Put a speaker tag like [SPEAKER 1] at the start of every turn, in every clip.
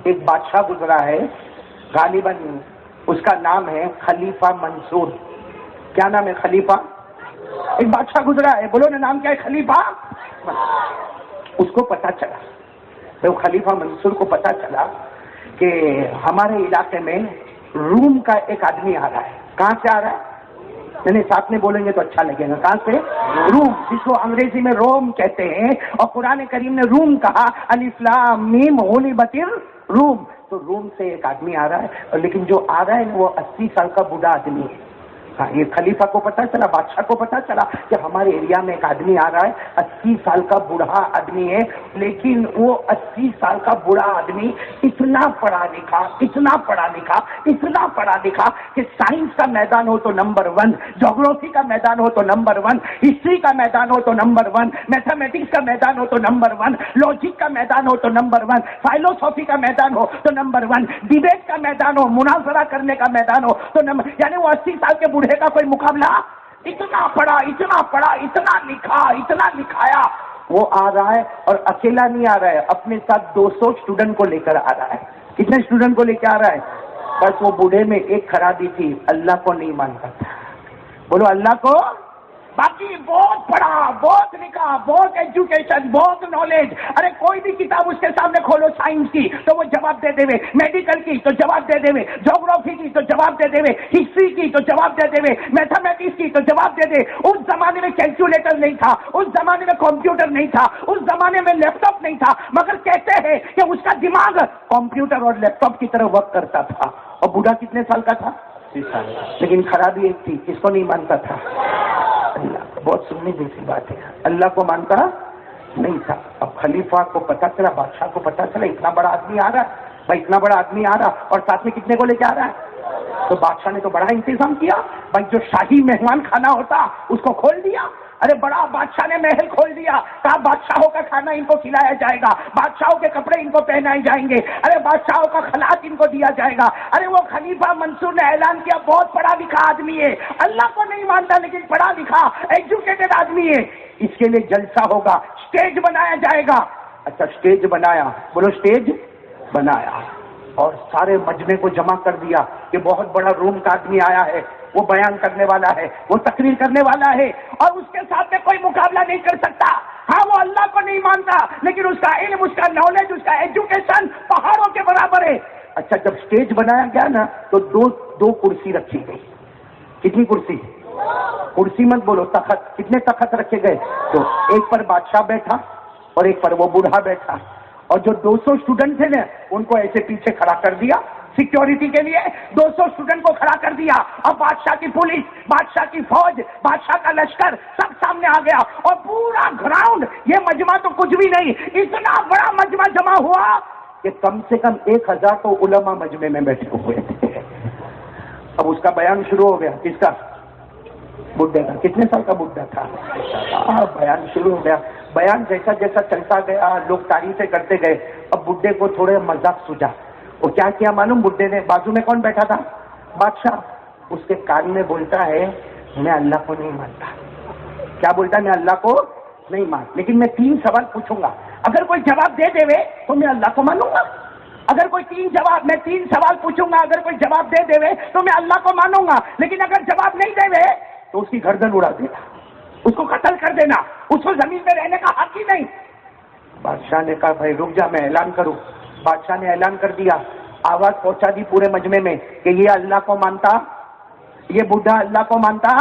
[SPEAKER 1] ایک بادشاہ گزرا ہے، غالباً اس کا نام ہے خلیفہ منصور. کیا نام ہے؟ خلیفہ. ایک بادشاہ گزرا ہے، بولو نا نام کیا ہے؟ خلیفہ. اس کو پتا چلا، تو خلیفہ منصور کو پتا چلا کہ ہمارے علاقے میں روم کا ایک آدمی آ رہا ہے. کہاں سے آ رہا ہے؟ نہیں ساتھ میں بولیں گے تو اچھا لگے گا. کہاں سے؟ روم، جس کو انگریزی میں روم کہتے ہیں، اور قرآن کریم نے روم کہا، الف لام میم غلبت الروم. تو روم سے ایک آدمی آ رہا ہے، لیکن جو آ رہا ہے وہ 80 سال کا بوڑھا آدمی ہے. ہاں، یہ خلیفہ کو پتا چلا، بادشاہ کو پتا چلا کہ ہمارے ایریا میں ایک آدمی آ رہا ہے، 80 سال کا بوڑھا آدمی ہے. لیکن وہ 80 سال کا بوڑھا آدمی اتنا پڑھا لکھا، اتنا پڑھا لکھا، اتنا پڑھا لکھا کہ سائنس کا میدان ہو تو نمبر 1، جغرافی کا میدان ہو تو نمبر 1، ہسٹری کا میدان ہو تو نمبر 1، میتھمیٹکس کا میدان ہو تو نمبر 1، لاجک کا میدان ہو تو نمبر 1، فائلوسافی کا میدان ہو تو نمبر 1، ڈیبیٹ کا میدان ہو، مناظرہ کرنے کا میدان ہو تو نمبر، یعنی وہ 80 سال کے بوڑھے کا کوئی مقابلہ. اتنا پڑھا، اتنا پڑھا، اتنا لکھا، اتنا لکھایا. وہ آ رہا ہے اور اکیلا نہیں آ رہا ہے، اپنے ساتھ 200 اسٹوڈنٹ کو لے کر آ رہا ہے. کتنے اسٹوڈنٹ کو لے کے آ رہا ہے؟ بس وہ بوڑھے میں ایک خرابی تھی، اللہ کو نہیں مانتا تھا. بولو اللہ کو. باقی بہت پڑھا، بہت لکھا، بہت ایجوکیشن، بہت نالج. ارے کوئی بھی کتاب اس کے سامنے کھولو سائنس کی تو وہ جواب دے دے، میڈیکل کی تو جواب دے دے، جغرافی کی تو جواب دے دے، ہسٹری کی تو جواب دے دے، میتھمیٹکس کی تو جواب دے دے. اس زمانے میں کیلکولیٹر نہیں تھا، اس زمانے میں کمپیوٹر نہیں تھا، اس زمانے میں لیپ ٹاپ نہیں تھا، مگر کہتے ہیں کہ اس کا دماغ کمپیوٹر اور لیپ ٹاپ کی طرح ورک کرتا تھا. اور بوڑھا کتنے سال کا تھا؟ 80 سال. لیکن خرابی ایک تھی، کس کو نہیں مانتا تھا؟ اللہ. بہت سننے جیسی بات ہے، اللہ کو مانتا نہیں تھا. اب خلیفہ کو پتا چلا، بادشاہ کو پتا چلا اتنا بڑا آدمی آ رہا ہے، بھائی اتنا بڑا آدمی آ رہا، اور ساتھ میں کتنے کو لے کے آ رہا ہے؟ تو بادشاہ نے تو بڑا انتظام کیا بھائی، جو شاہی مہمان کھانا ہوتا اس کو کھول دیا. ارے بڑا بادشاہ نے محل کھول دیا، کہا بادشاہوں کا کھانا ان کو کھلایا جائے گا، بادشاہوں کے کپڑے ان کو پہنائے جائیں گے، ارے بادشاہوں کا خلاط ان کو دیا جائے گا. ارے وہ خلیفہ منصور نے اعلان کیا، بہت پڑھا لکھا آدمی ہے، اللہ کو نہیں مانتا لیکن پڑھا لکھا ایجوکیٹڈ آدمی ہے، اس کے لیے جلسہ ہوگا، اسٹیج بنایا جائے گا. اچھا اسٹیج بنایا، بولو اسٹیج بنایا، اور سارے مجمع کو جمع کر دیا کہ بہت بڑا روم کا آدمی آیا ہے، وہ بیان کرنے والا ہے، وہ تقریر کرنے والا ہے، اور اس کے ساتھ میں کوئی مقابلہ نہیں کر سکتا. ہاں وہ اللہ کو نہیں مانتا لیکن اس کا علم، اس کا نالج، اس کا ایجوکیشن پہاڑوں کے برابر ہے. اچھا جب اسٹیج بنایا گیا نا تو دو کرسی رکھی گئی. کتنی کرسی؟ کرسی مت بولو، تخت. کتنے تخت رکھے گئے؟ تو ایک پر بادشاہ بیٹھا اور ایک پر وہ بوڑھا بیٹھا، اور جو 200 اسٹوڈنٹ تھے نا ان کو ایسے پیچھے کھڑا کر دیا سیکیورٹی کے لیے. 200 اسٹوڈنٹ کو کھڑا کر دیا، اور بادشاہ کی پولیس، بادشاہ کی فوج، بادشاہ کا لشکر سب سامنے آ گیا، اور پورا گراؤنڈ، یہ مجمع تو کچھ بھی نہیں، اتنا بڑا مجمع جمع ہوا کہ کم سے کم 1000 تو علماء مجمع میں بیٹھے ہوئے تھے. اب اس کا بیان شروع ہو گیا. کس کا؟ بڈھے کا. کتنے سال کا بڈھا تھا؟ بیان شروع ہو گیا. بیان جیسا جیسا چلتا گیا لوگ تعریفیں کرتے گئے. اب بڈھے کو تھوڑے مذاق سوجا. وہ کیا معلوم؟ بڈھے نے، بازو میں کون بیٹھا تھا؟ بادشاہ. اس کے کان میں بولتا ہے میں اللہ کو نہیں مانتا. کیا بولتا ہے؟ میں اللہ کو نہیں مانتا، لیکن میں 3 سوال پوچھوں گا، اگر کوئی جواب دے دے تو میں اللہ کو مانوں گا. اگر کوئی 3 سوال پوچھوں گا، اگر کوئی جواب دے دے تو میں اللہ کو مانوں گا، لیکن اگر جواب نہیں دے تو اس کی گردن اڑا دینا، اس کو قتل کر دینا، اس کو زمین پہ رہنے کا حق ہی نہیں. بادشاہ نے کہا بھائی رک جا، میں اعلان کروں. بادشاہ نے اعلان کر دیا، آواز پہنچا دی پورے مجمع میں کہ یہ اللہ کو مانتا، یہ بوڑھا اللہ کو مانتا،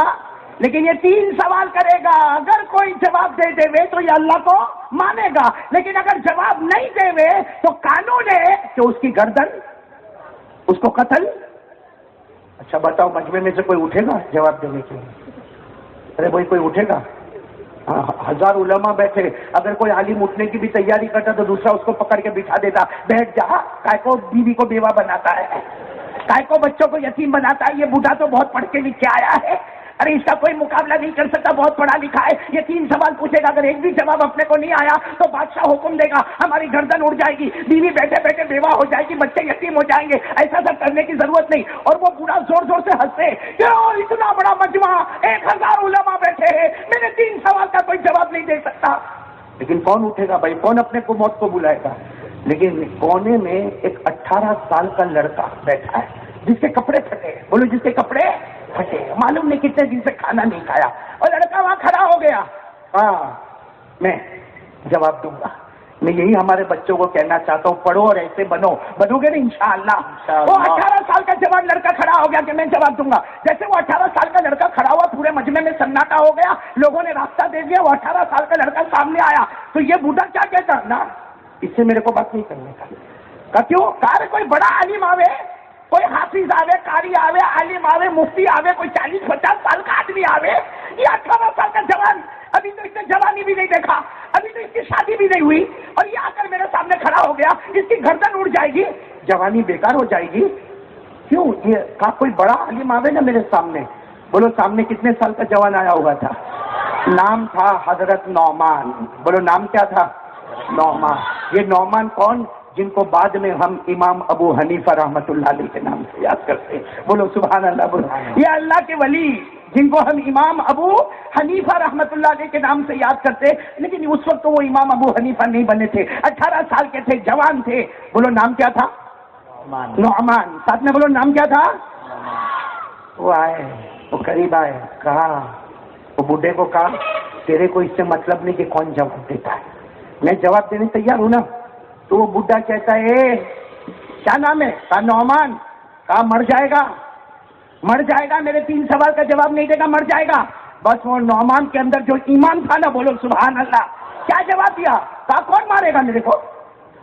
[SPEAKER 1] لیکن یہ 3 سوال کرے گا. اگر کوئی جواب دے دے تو یہ اللہ کو مانے گا، لیکن اگر جواب نہیں دے تو قانون ہے کہ اس کی گردن، اس کو قتل. اچھا بتاؤ مجمع میں سے کوئی اٹھے گا جواب دینے کے لیے؟ ارے بھائی کوئی اٹھے گا؟ 1000 علماء بیٹھے، اگر کوئی عالم اٹھنے کی بھی تیاری کرتا تو دوسرا اس کو پکڑ کے بٹھا دیتا، بیٹھ جا. کائے کو بیوی کو بیوہ بناتا ہے، کائے کو بچوں کو یتیم بناتا ہے، یہ بوڑھا تو بہت پڑھ کے لکھ کے آیا ہے، ارے اس کا کوئی مقابلہ نہیں کر سکتا، بہت پڑھا لکھا ہے. یہ 3 سوال پوچھے گا، اگر ایک بھی جواب اپنے کو نہیں آیا تو بادشاہ حکم دے گا ہماری گردن اڑ جائے گی، بیوی بیٹھے بیٹھے بیوہ ہو جائے گی، بچے یتیم ہو جائیں گے. ایسا سب کرنے کی ضرورت نہیں. اور وہ بوڑھا زور زور سے ہنسے، کیوں اتنا بڑا مجمع، 1000 علماء بیٹھے ہیں، میرے 3 سوال کا کوئی جواب نہیں دے سکتا. لیکن کون اٹھے گا بھائی؟ کون اپنے کو موت کو بلائے گا؟ لیکن کونے میں ایک 18 سال کا لڑکا بیٹھا ہے جس کے کپڑے پھٹے. بولو جس کے کپڑے پھٹے, معلوم نہیں کتنے دن سے کھانا نہیں کھایا, اور لڑکا وہاں کھڑا ہو گیا. ہاں میں جواب دوں گا. میں یہی ہمارے بچوں کو کہنا چاہتا ہوں, پڑھو اور ایسے بنو گے نا انشاءاللہ. وہ 18 سال کا جوان لڑکا کھڑا ہو گیا کہ میں جواب دوں گا. جیسے وہ 18 سال کا لڑکا کھڑا ہوا, پورے مجمع میں سناٹا ہو گیا, لوگوں نے راستہ دے دیا. وہ 18 سال کا لڑکا سامنے آیا تو یہ بوڑھا کیا کہتا نا, اس سے میرے کو بات نہیں کرنے کا. کیوں؟ کوئی بڑا عالم آوے, کوئی حافظ آوے, قاری آوے, عالم آوے, مفتی آوے, کوئی 40-50 سال کا آدمی آوے, یہ 18 سال کا جوان, ابھی تو اس نے جوانی بھی نہیں دیکھا, ابھی تو اس کی شادی بھی نہیں ہوئی, اور یہ آ کر میرے سامنے کھڑا ہو گیا, اس کی گردن اڑ جائے گی, جوانی بیکار ہو جائے گی. کیوں؟ یہ کہا کوئی بڑا عالم آوے نا میرے سامنے. بولو سامنے کتنے سال کا جوان آیا ہوا تھا؟ نام تھا حضرت نعمان. بولو نام کیا تھا؟ نعمان. یہ نعمان کون؟ جن کو بعد میں ہم امام ابو حنیفہ رحمۃ اللہ علیہ کے نام سے یاد کرتے ہیں. بولو سبحان اللہ. بولو یہ اللہ کے ولی جن کو ہم امام ابو حنیفہ رحمۃ اللہ علیہ کے نام سے یاد کرتے, لیکن اس وقت تو وہ امام ابو حنیفہ نہیں بنے تھے, 18 سال کے تھے, جوان تھے. بولو نام کیا تھا؟ نعمان. ساتھ میں بولو نام کیا تھا؟ وہ آئے, وہ قریب آئے, کہا, وہ بوڑھے کو کہا تیرے کو اس سے مطلب نہیں کہ کون جواب دیتا ہے, میں جواب دینے تیار ہوں نا. تو وہ بوڑھا کہتا ہے کیا نام ہے؟ کہا نعمان. کہا مر جائے گا, مر جائے گا, میرے 3 سوال کا جواب نہیں دے گا, مر جائے گا. بس وہ نعمان کے اندر جو ایمان تھا نا, بولو سبحان اللہ, کیا جواب دیا؟ کہا کون مارے گا میرے کو؟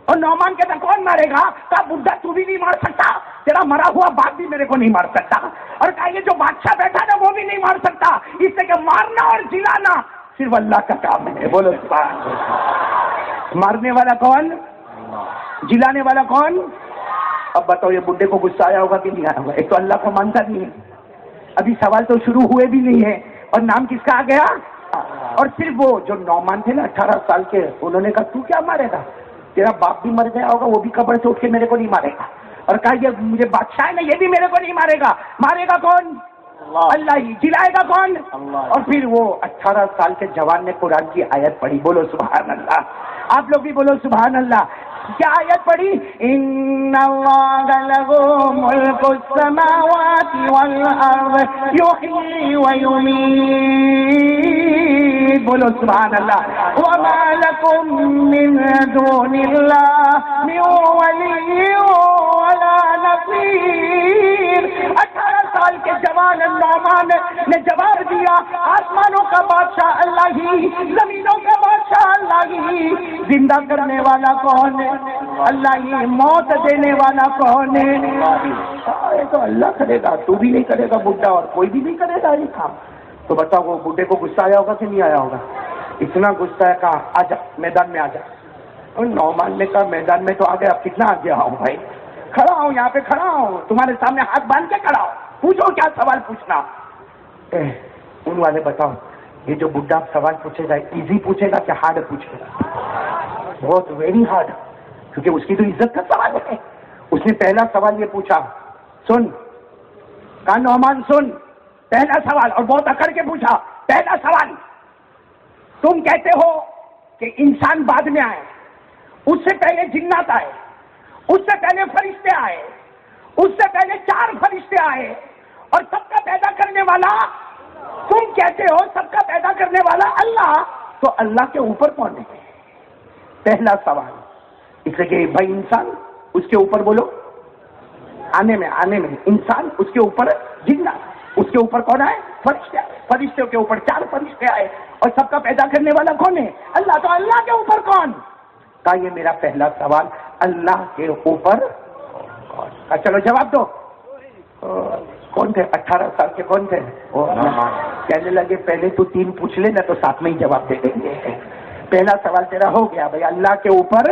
[SPEAKER 1] اور نعمان کہتا کون مارے گا؟ کہا بڈھا تو بھی نہیں مار سکتا, تیرا مرا ہوا باپ بھی میرے کو نہیں مار سکتا, اور کہا یہ جو بادشاہ بیٹھا نا وہ بھی نہیں مار سکتا, اس سے کہ مارنا اور جلانا صرف اللہ کا کام ہے. بولو سبحان اللہ. مارنے والا کون, جلانے والا کون؟ اب بتاؤ یہ بڈھے کو غصہ آیا ہوگا کہ نہیں آیا ہوگا؟ ایک تو اللہ کو مانتا نہیں ہے, ابھی سوال تو شروع ہوئے بھی نہیں ہے, اور نام کس کا آ گیا؟ اور صرف وہ جو نعمان تھے نا 18 سال کے, انہوں نے کہا تو کیا مارے گا, تیرا باپ بھی مر گیا ہوگا, وہ بھی قبر سے اٹھ کے میرے کو نہیں مارے گا, اور کہا یہ مجھے بادشاہ ہے نا, یہ بھی میرے کو نہیں مارے گا. مارے گا کون؟ اللہ ہی. جلائے گا کون؟ اور پھر وہ 18 سال کے جوان نے قرآن کی آیت پڑھی. بولو سبحان اللہ. آپ لوگ بھی بولو سبحان اللہ. کیا آیت پڑھی؟ ان اللہ لہ ملک السماوات والارض یحیی ویمیت. بولو سبحان اللہ. وما لکم من دون اللہ من ولی ولا نصیر. 18 سال کے جوان نعمان نے جواب دیا, آسمانوں کا بادشاہ اللہ ہی, زمینوں کا بادشاہ اللہ ہی, زندہ کرنے والا کون ہے؟ اللہ ہی. موت دینے والا کون ہے؟ تو اللہ کرے گا, تو بھی نہیں کرے گا بڈھا, اور کوئی بھی نہیں کرے گا یہ کام. تو بتاؤ وہ بڈھے کو غصہ آیا ہوگا کہ نہیں آیا ہوگا؟ اتنا غصہ ہے, کہا آجا میدان میں آجا. اور نعمان نے کہا میدان میں تو آ گیا, اب کتنا آگے آؤں بھائی, کھڑا ہوں یہاں پہ, کھڑا ہوں تمہارے سامنے, ہاتھ باندھ کے کھڑا ہوں, پوچھو کیا سوال پوچھنا. ان والے بتاؤ یہ جو بڈھا سوال پوچھے گا ایزی پوچھے گا کہ ہارڈ پوچھے گا؟ بہت ویری ہارڈ, کیونکہ اس کی تو عزت کا سوال ہے. اس نے پہلا سوال یہ پوچھا, سن. کہا نعمان سن, پہلا سوال, اور بہت اکڑ کے پوچھا. پہلا سوال, تم کہتے ہو کہ انسان بعد میں آئے, اس سے پہلے جنات آئے, اس سے پہلے فرشتے آئے, اس سے پہلے 4 فرشتے آئے, اور سب کا پیدا کرنے والا تم کہتے ہو, سب کا پیدا کرنے والا اللہ. تو اللہ کے اوپر کون ہے؟ پہلا سوال. اس لیے کہ بھائی انسان, اس کے اوپر بولو, آنے میں انسان, اس کے اوپر جنات, اس کے اوپر کون آئے؟ فرشتے. فرشتوں کے اوپر 4 فرشتے آئے, اور سب کا پیدا کرنے والا کون ہے؟ اللہ. تو اللہ کے اوپر کون؟ کہا یہ میرا پہلا سوال, اللہ کے اوپر کون؟ چلو جواب دو. کون تھے 18 سال کے, کون تھے؟ کہنے لگے پہلے تو 3 پوچھ لینا تو ساتھ میں ہی جواب دے دیں گے. پہلا سوال تیرا ہو گیا بھائی, اللہ کے اوپر.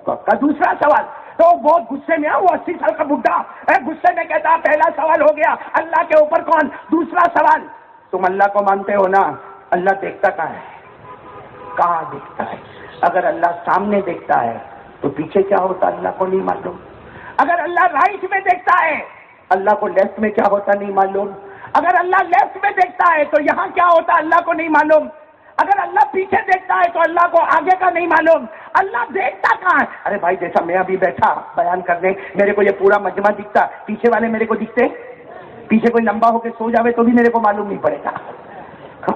[SPEAKER 1] کا دوسرا سوال تو بہت غصے میں, وہ 80 سال کا بڈھا غصے میں کہتا پہلا سوال ہو گیا, اللہ کے اوپر کون. دوسرا سوال, تم اللہ کو مانتے ہو نا, اللہ دیکھتا کہاں ہے؟ کہاں دیکھتا ہے؟ اگر اللہ سامنے دیکھتا ہے تو پیچھے کیا ہوتا اللہ کو نہیں معلوم. اگر اللہ رائٹ میں دیکھتا ہے, اللہ کو لیفٹ میں کیا ہوتا نہیں معلوم. اگر اللہ لیفٹ میں دیکھتا ہے تو یہاں کیا ہوتا اللہ کو نہیں معلوم. اگر اللہ پیچھے دیکھتا ہے تو اللہ کو آگے کا نہیں معلوم، اللہ دیکھتا کہاں ہے؟ ارے بھائی جیسا میں ابھی بیٹھا بیان کرنے، میرے کو یہ پورا مجمع دکھتا، پیچھے والے میرے کو دکھتے؟ پیچھے کوئی لمبا ہو کے سو جاوے تو بھی میرے کو معلوم نہیں پڑے گا۔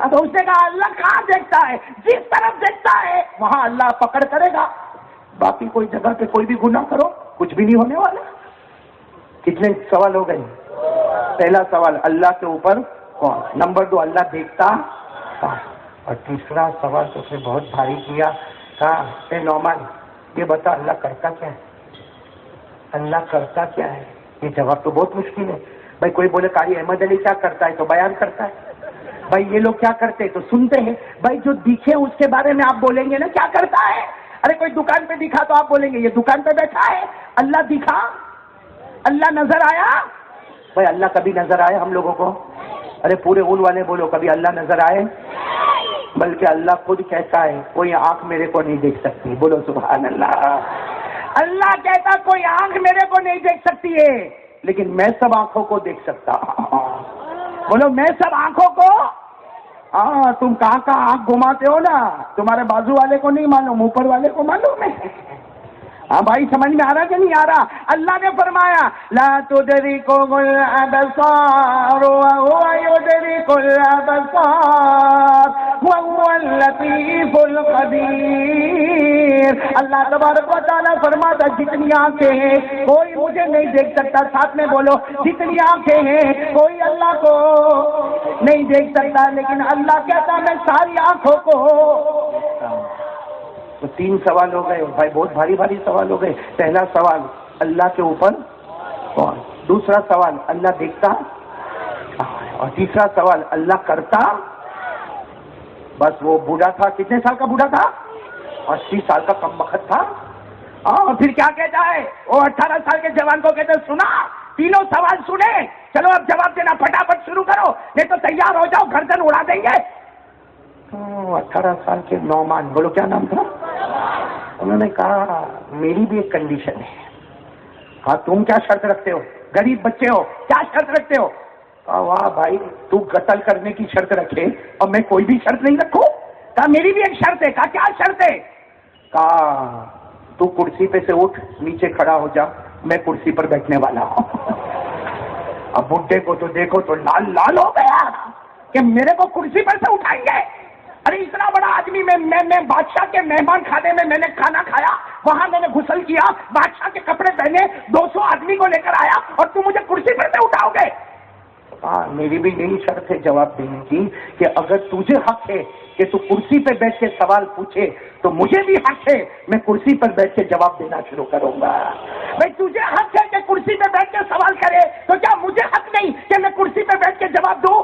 [SPEAKER 1] تو اس نے کہا اللہ کہاں دیکھتا ہے؟ جس طرف دیکھتا ہے وہاں اللہ پکڑ کرے گا، باقی کوئی جگہ پہ کوئی بھی گناہ کرو کچھ بھی نہیں ہونے والا۔ کتنے سوال ہو گئے؟ پہلا سوال اللہ کے اوپر کون؟ نمبر 2 اللہ دیکھتا کہاں؟ اور تیسرا سوال تو اس نے بہت بھاری کیا، کہا اے نعمان یہ بتا اللہ کرتا کیا ہے؟ اللہ کرتا کیا ہے؟ یہ جواب تو بہت مشکل ہے۔ بھائی کوئی بولے قاری احمد علی کیا کرتا ہے تو بیان کرتا ہے، بھائی یہ لوگ کیا کرتے تو سنتے ہیں، بھائی جو دکھے اس کے بارے میں آپ بولیں گے نا کیا کرتا ہے۔ ارے کوئی دکان پہ دکھا تو آپ بولیں گے یہ دکان پہ بیٹھا ہے۔ اللہ دکھا، اللہ نظر آیا؟ بھائی اللہ کبھی نظر آئے ہم لوگوں کو؟ ارے پورے اول والے بولو کبھی اللہ نظر آئے؟ بلکہ اللہ خود کہتا ہے کوئی آنکھ میرے کو نہیں دیکھ سکتی، بولو سبحان اللہ۔ اللہ کہتا کوئی آنکھ میرے کو نہیں دیکھ سکتی ہے لیکن میں سب آنکھوں کو دیکھ سکتا ہوں، بولو میں سب آنکھوں کو۔ ہاں تم کہاں آنکھ گھماتے ہو نا، تمہارے بازو والے کو نہیں معلوم، اوپر والے کو معلوم ہے۔ ہاں بھائی سمجھ میں آ رہا کہ نہیں آ رہا؟ اللہ نے فرمایا لا تدرکہ الابصار وہو یدرک الابصار وہو اللطیف الخبیر۔ اللہ تبارک و تعالیٰ فرماتا جتنی آنکھیں ہیں کوئی مجھے نہیں دیکھ سکتا، ساتھ میں بولو جتنی آنکھیں ہیں کوئی اللہ کو نہیں دیکھ سکتا، لیکن اللہ کہتا میں ساری آنکھوں کو۔ تو 3 سوال ہو گئے بھائی، بہت بھاری بھاری سوال ہو گئے۔ پہلا سوال اللہ کے اوپر کون، دوسرا سوال اللہ دیکھتا، اور تیسرا سوال اللہ کرتا۔ بس وہ بوڑھا تھا، کتنے سال کا بوڑھا تھا؟ 80 سال کا کم بخت تھا۔ اور پھر کیا کہتا ہے وہ 18 سال کے جوان کو کہتے سنا تینوں سوال سنے، چلو اب جواب دینا پھٹافٹ شروع کرو نہیں تو تیار ہو جاؤ گردن اڑا دیں گے۔ 18 سال کے نعمان، بولو کیا نام تھا؟ انہوں نے کہا میری بھی ایک کنڈیشن ہے۔ کہا تم کیا شرط رکھتے ہو؟ غریب بچے ہو کیا شرط رکھتے ہو؟ کہا واہ بھائی تو قتل کرنے کی شرط رکھے اور میں کوئی بھی شرط نہیں رکھوں؟ کہا میری بھی ایک شرط ہے۔ کہا کیا شرط ہے؟ کہا تو کرسی پہ سے اٹھ نیچے کھڑا ہو جا، میں کرسی پر بیٹھنے والا ہوں۔ اب بڈھے کو تو دیکھو تو لال لال ہو گیا کہ میرے کو کرسی پر سے اٹھائیں گے۔ ارے اتنا بڑا آدمی، میں بادشاہ کے مہمان خانے میں نے کھانا کھایا، وہاں میں نے غسل کیا، بادشاہ کے کپڑے پہنے، 200 آدمی کو لے کر آیا اور تم مجھے کرسی پر سے اٹھاؤ گے؟ میری بھی یہی شرط ہے جواب دینے کی کہ اگر تجھے حق ہے کہ تو کرسی پہ بیٹھ کے سوال پوچھے تو مجھے بھی حق ہے، میں کرسی پر بیٹھ کے جواب دینا شروع کروں گا۔ بھائی تجھے حق ہے کہ کرسی پہ بیٹھ کے سوال کرے تو کیا مجھے حق نہیں کہ میں کرسی پہ بیٹھ کے جواب دوں؟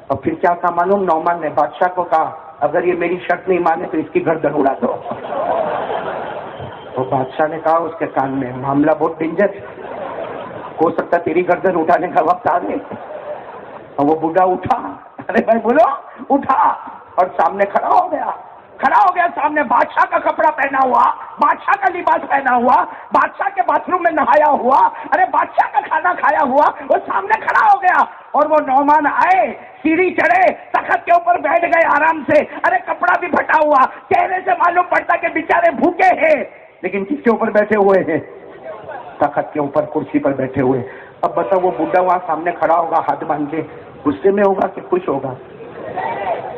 [SPEAKER 1] اور پھر کیا کہا معلوم؟ نعمان نے بادشاہ کو کہا اگر یہ میری شرط نہیں مانے تو اس کی گردن اڑا دو۔ تو بادشاہ نے کہا اس کے کان میں معاملہ بہت ڈینجر، ہو سکتا تیری گردن اٹھانے کا وقت آ گئے۔ اور وہ بوڑھا اٹھا، ارے بھائی بولو اٹھا، اور سامنے کھڑا ہو گیا سامنے، بادشاہ کا کپڑا پہنا ہوا، بادشاہ کا لباس پہنا ہوا، بادشاہ کے باتھ روم میں نہایا ہوا، ارے بادشاہ کا کھانا کھایا ہوا، وہ سامنے کھڑا ہو گیا۔ اور وہ نعمان آئے، سیڑھی چڑھے، تخت کے اوپر بیٹھ گئے آرام سے، ارے کپڑا بھی پھٹا ہوا، چہرے سے معلوم پڑتا کہ بیچارے بھوکے ہیں، لیکن کس کے اوپر بیٹھے ہوئے ہیں؟ تخت کے اوپر کرسی پر بیٹھے ہوئے۔ اب بتاؤ وہ بڈھا وہاں سامنے کھڑا ہوگا ہاتھ باندھ کے، غصے میں ہوگا کہ خوش ہوگا؟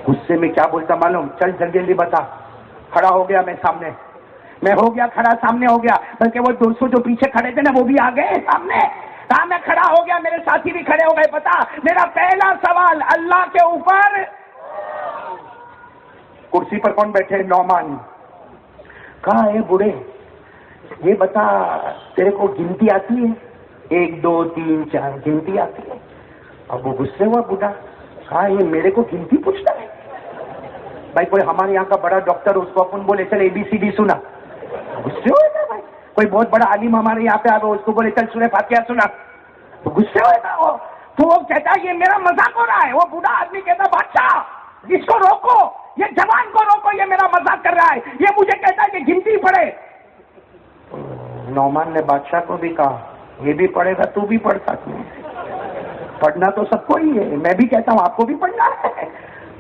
[SPEAKER 1] غصے میں کیا بولتا معلوم؟ چل جلدی جلدی بتا۔ کھڑا ہو گیا میں سامنے، میں ہو گیا کھڑا، سامنے ہو گیا، بلکہ وہ 200 جو پیچھے کھڑے تھے نا وہ بھی آ گئے سامنے۔ کہا میں کھڑا ہو گیا، میرے ساتھی بھی کھڑے ہو گئے، بتا میرا پہلا سوال اللہ کے اوپر کرسی پر کون بیٹھے؟ نعمان۔ کہا اے بوڑھے یہ بتا تیرے کو گنتی آتی ہے؟ 1 2 3 4 گنتی آتی ہے؟ اب وہ غصے ہوا بوڑھا، کہا یہ میرے کو گنتی پوچھتا ہے؟ بھائی کوئی ہمارے یہاں کا بڑا ڈاکٹر اس کو اپن بولے چل ABCD سنا، غصے ہوئے تھا بھائی۔ کوئی بہت بڑا عالم ہمارے یہاں پہ آ گیا، اس کو بولے چل سورہ فاتحہ سنا، تو غصے ہوئے تھا وہ۔ تو وہ کہتا یہ میرا مذاق ہو رہا ہے۔ وہ بوڑھا آدمی کہتا بادشاہ اس کو روکو، یہ جوان کو روکو، یہ میرا مذاق کر رہا ہے، یہ مجھے کہتا ہے کہ گنتی پڑھے۔ نعمان نے بادشاہ کو بھی کہا یہ بھی پڑھے گا تو بھی پڑھ سکتے ہیں، پڑھنا تو سب کو ہی ہے، میں بھی کہتا ہوں آپ کو بھی پڑھنا ہے۔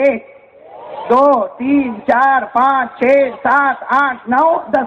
[SPEAKER 1] 1 2 3 4 5 6 7 8 9 10।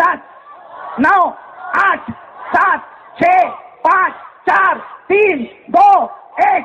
[SPEAKER 1] 10 9 8 7 6 5 4 3 2 1।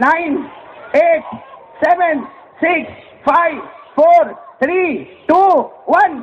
[SPEAKER 1] 9 8 7 6 5 4 3 2 1।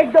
[SPEAKER 1] 1-2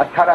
[SPEAKER 1] 18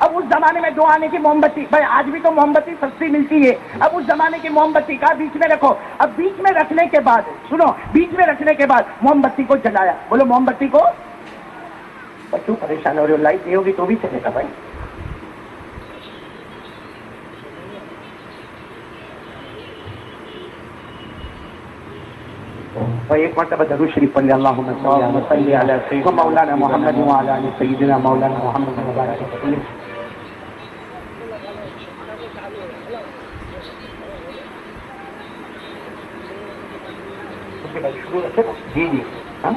[SPEAKER 1] اب اس زمانے میں 2 آنے کی موم بتی، بھائی آج بھی تو موم بتی سستی ملتی ہے، اب اس زمانے کی موم بتی کا بیچ میں رکھو، اب بیچ میں رکھنے کے بعد سنو، بیچ میں رکھنے کے بعد موم بتی کو جلایا، بولو موم بتی کو، کیوں پریشان ہو رہے ہو؟ لائٹ نہیں ہوگی تو بھی چلے گا بھائی. اور ایک مرتبہ درود شریف پڑھ لیں، اللہم صلی علی مولانا محمد وعلی آل سیدنا مولانا محمد وبارک وسلم. جی جی ہاں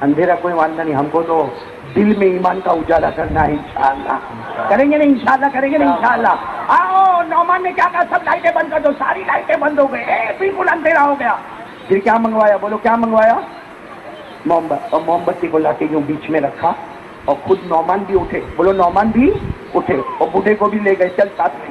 [SPEAKER 1] اندھیرا کوئی واندہ نہیں، ہم کو تو دل میں ایمان کا اجالا کرنا ہے، انشاءاللہ کریں گے نا، انشاءاللہ کریں گے نا، انشاءاللہ. آؤ نعمان نے کیا کہا؟ سب لائٹیں بند کر دو، ساری لائٹیں بند ہو گئی، بالکل اندھیرا ہو گیا. پھر کیا منگوایا؟ بولو کیا منگوایا؟ موم بتی. اور موم بتی کو لا کے یوں بیچ میں رکھا، اور خود نعمان بھی اٹھے، بولو نعمان بھی اٹھے، اور بوڑھے کو بھی لے گئے چل ساتھ میں،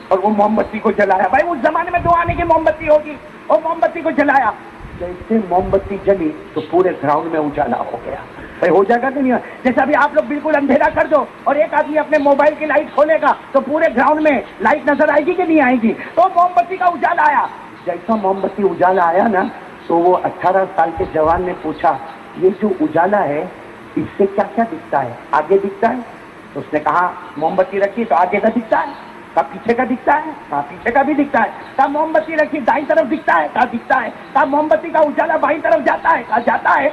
[SPEAKER 1] اور وہ موم بتی کو جلایا. بھائی اس زمانے میں 2 آنے کی موم بتی ہوگی، اور موم بتی کو جلایا. جیسے موم بتی جلی تو پورے گراؤنڈ میں اجالا ہو گیا. بھائی ہو جائے گا کہ نہیں؟ جیسے ابھی آپ لوگ بالکل اندھیرا کر دو اور ایک آدمی اپنے موبائل کی لائٹ کھولے گا تو پورے گراؤنڈ میں لائٹ نظر آئے گی کہ نہیں آئے گی؟ تو موم بتی کا اجالا آیا. جیسا موم بتی اجالا آیا نا، تو وہ 18 سال کے جوان نے پوچھا یہ جو اجالا ہے اس سے کیا کیا دکھتا ہے؟ آگے دکھتا ہے؟ تو اس نے کہا موم بتی رکھی تو آگے کا دکھتا ہے. کہا پیچھے کا دکھتا ہے؟ کہا پیچھے کا بھی دکھتا ہے. کہا موم بتی رکھی دائیں طرف دکھتا ہے؟ کہا دکھتا ہے. کہا موم بتی کا اجالا بائیں طرف جاتا ہے؟ کہا جاتا ہے.